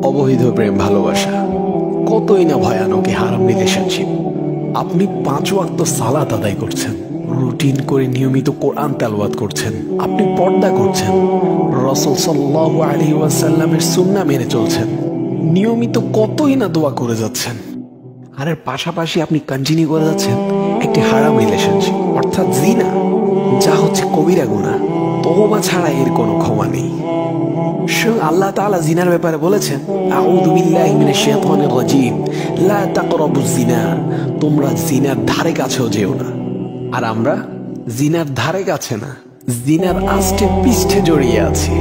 অবৈধ প্রেম ভালোবাসা কতই না ভয়ানক এই হারাম রিলেশনশিপ। আপনি 5 ওয়াক্ত সালাত আদায় করছেন, রুটিন করে নিয়মিত কোরআন তেলাওয়াত করছেন, আপনি পর্দা করছেন, রাসূল সাল্লাল্লাহু আলাইহি ওয়াসাল্লামের সুন্নাহ মেনে চলছেন, নিয়মিত কতই না দোয়া করে যাচ্ছেন, আর এর পাশাপাশি আপনি কন্টিনিউ করে যাচ্ছেন একটি হারাম রিলেশনশিপ অর্থাৎ জিনা, যা হচ্ছে কবিরা গুনাহ। তওবা ছাড়া এর কোনো ক্ষমা নেই। স্বয়ং আল্লাহ তাআলা জিনার ব্যাপারে বলেছেন, আউযু বিল্লাহি মিনাশ শাইতানির রাজীম, লা তাকরাবুজ জিনা, তোমরা জিনার ধারে কাছেও যেও না। আর আমরা জিনার ধারে কাছে না, জিনার আষ্টে পৃষ্ঠে জড়িয়ে আছি।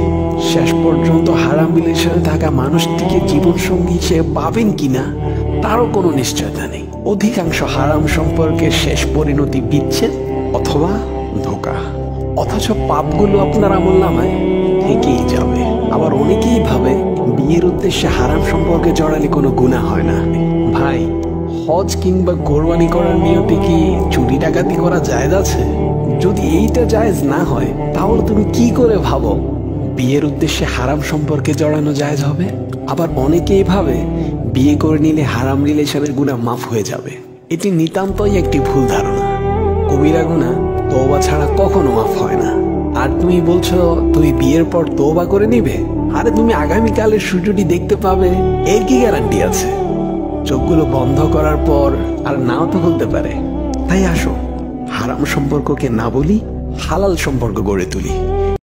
শেষ পর্যন্ত হারাম রিলেশনে থাকা মানুষটিকে জীবনসঙ্গী হিসেবে পাবেন কিনা তারও কোনো নিশ্চয়তা নেই। অধিকাংশ হারাম সম্পর্কের শেষ পরিণতি বিচ্ছেদ অথবা ধোঁকা, অথচ পাপগুলো আপনার আমলনামায় থেকেই যাবে। আবার অনেকেই ভাবে বিয়ের উদ্দেশ্যে হারাম সম্পর্কে জড়ালে কোনো গুনাহ হয় না। ভাই, হজ কিংবা কোরবানি করার নিয়তে কি চুরি ডাকাতি করা জায়েজ আছে? যদি এইটা জায়েজ না হয়, তাহলে তুমি কি করে ভাবো বিয়ের উদ্দেশ্যে হারাম সম্পর্কে জড়ানো জায়েজ হবে? আবার অনেকেই ভাবে বিয়ে করে নিলে হারাম রিলেশনের গুনাহ মাফ হয়ে যাবে। এটি নিতান্তই একটি ভুল ধারণা। কবিরা গুনাহ তওবা ছাড়া কখনো মাফ হয় না। আর তুমি বলছো তুমি বিয়ের পর তওবা করে নিবে? আরে তুমি আগামীকালের সূর্যটি দেখতে পাবে, এর কি গ্যারান্টি আছে? চোখগুলো বন্ধ করার পর আর নাও তো খুলতে পারে। তাই আসো, হারাম সম্পর্ককে না বলি, হালাল সম্পর্ক গড়ে তুলি।